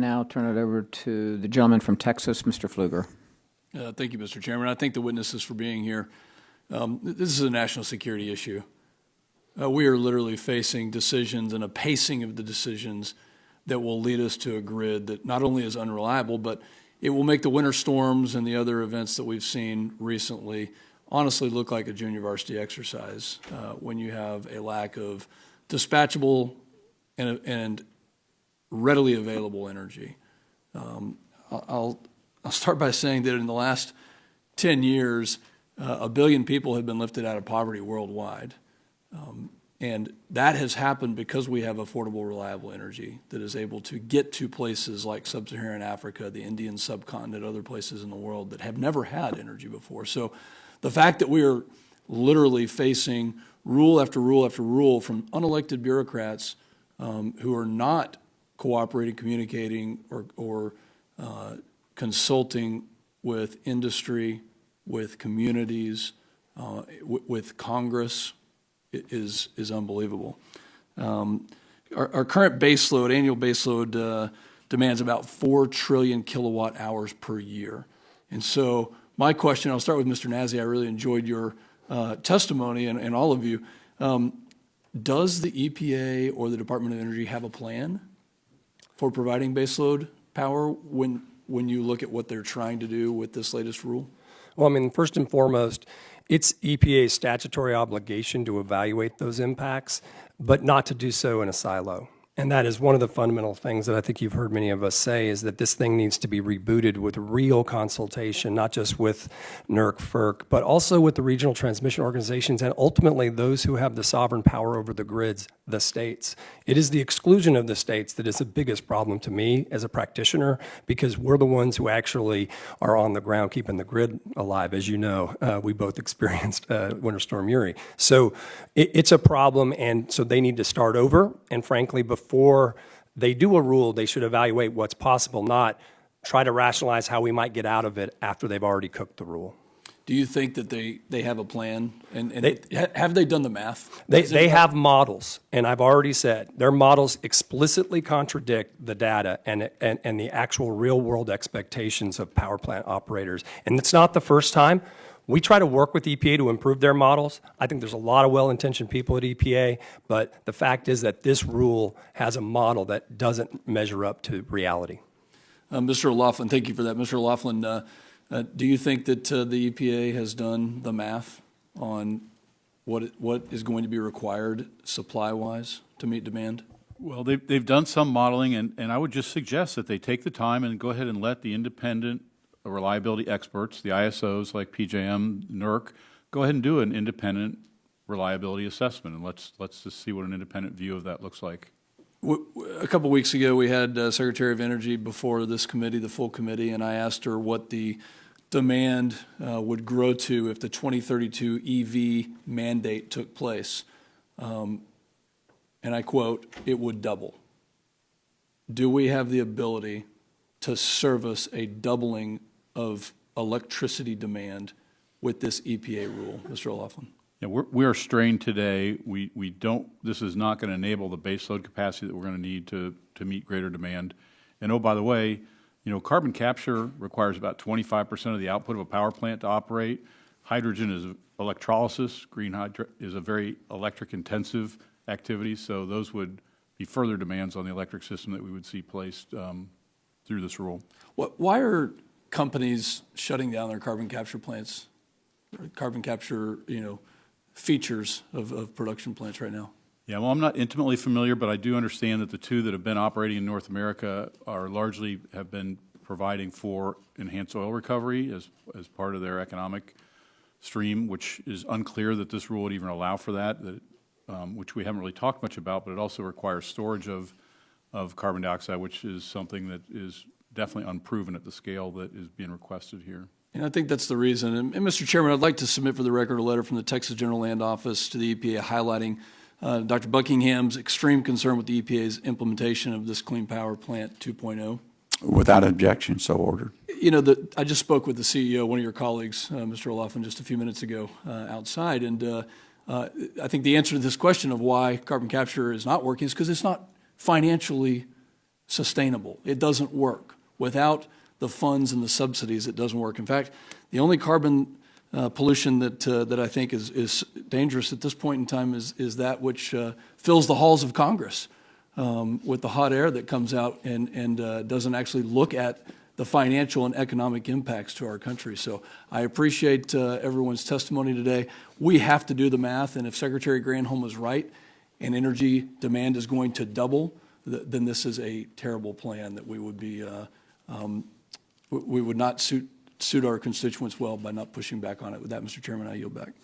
now turn it over to the gentleman from Texas, Mr. Pfluger. Thank you, Mr. Chairman. I thank the witnesses for being here. This is a national security issue. We are literally facing decisions and a pacing of the decisions that will lead us to a grid that not only is unreliable, but it will make the winter storms and the other events that we've seen recently honestly look like a junior varsity exercise when you have a lack of dispatchable and readily available energy. I'll start by saying that in the last 10 years, 1 billion people have been lifted out of poverty worldwide. And that has happened because we have affordable, reliable energy that is able to get to places like sub-Saharan Africa, the Indian subcontinent, other places in the world that have never had energy before. So the fact that we are literally facing rule after rule after rule from unelected bureaucrats who are not cooperating, communicating, or consulting with industry, with communities, with Congress, is unbelievable. Our current baseload, annual baseload, demands about 4 trillion kilowatt hours per year. And so my question, I'll start with Mr. Nazzi. I really enjoyed your testimony and all of you. Does the EPA or the Department of Energy have a plan for providing baseload power when you look at what they're trying to do with this latest rule? Well, I mean, first and foremost, it's EPA's statutory obligation to evaluate those impacts, but not to do so in a silo. And that is one of the fundamental things that I think you've heard many of us say, is that this thing needs to be rebooted with real consultation, not just with NERC, FERC, but also with the regional transmission organizations and ultimately those who have the sovereign power over the grids, the states. It is the exclusion of the states that is the biggest problem to me as a practitioner, because we're the ones who actually are on the ground keeping the grid alive. As you know, we both experienced Winter Storm Uri. So it's a problem, and so they need to start over, and frankly, before they do a rule, they should evaluate what's possible, not try to rationalize how we might get out of it after they've already cooked the rule. Do you think that they have a plan? And have they done the math? They have models, and I've already said their models explicitly contradict the data and the actual real-world expectations of power plant operators. And it's not the first time. We try to work with EPA to improve their models. I think there's a lot of well-intentioned people at EPA, but the fact is that this rule has a model that doesn't measure up to reality. Mr. O'Loughlin, thank you for that. Mr. O'Loughlin, do you think that the EPA has done the math on what is going to be required supply-wise to meet demand? Well, they've done some modeling, and I would just suggest that they take the time and go ahead and let the independent reliability experts, the ISOs like PJM, NERC, go ahead and do an independent reliability assessment, and let's just see what an independent view of that looks like. A couple of weeks ago, we had Secretary of Energy before this committee, the full committee, and I asked her what the demand would grow to if the 2032 EV mandate took place. And I quote, "It would double." Do we have the ability to service a doubling of electricity demand with this EPA rule, Mr. O'Loughlin? Yeah, we are strained today. We don't. This is not going to enable the baseload capacity that we're going to need to meet greater demand. And oh, by the way, you know, carbon capture requires about 25% of the output of a power plant to operate. Hydrogen is electrolysis. Green hydrogen is a very electric-intensive activity. So those would be further demands on the electric system that we would see placed through this rule. Why are companies shutting down their carbon capture plants, or carbon capture, features of production plants right now? Yeah, well, I'm not intimately familiar, but I do understand that the two that have been operating in North America are largely have been providing for enhanced oil recovery as part of their economic stream, which is unclear that this rule would even allow for that, which we haven't really talked much about, but it also requires storage of carbon dioxide, which is something that is definitely unproven at the scale that is being requested here. And I think that's the reason. And Mr. Chairman, I'd like to submit for the record a letter from the Texas General Land Office to the EPA highlighting Dr. Buckingham's extreme concern with the EPA's implementation of this Clean Power Plant 2.0. Without objection, so ordered. I just spoke with the CEO, one of your colleagues, Mr. O'Loughlin, just a few minutes ago outside, and I think the answer to this question of why carbon capture is not working is because it's not financially sustainable. It doesn't work. Without the funds and the subsidies, it doesn't work. In fact, the only carbon pollution that I think is dangerous at this point in time is that which fills the halls of Congress with the hot air that comes out and doesn't actually look at the financial and economic impacts to our country. So I appreciate everyone's testimony today. We have to do the math, and if Secretary Granholm is right and energy demand is going to double, then this is a terrible plan that we would not suit our constituents well by not pushing back on it. With that, Mr. Chairman, I yield back.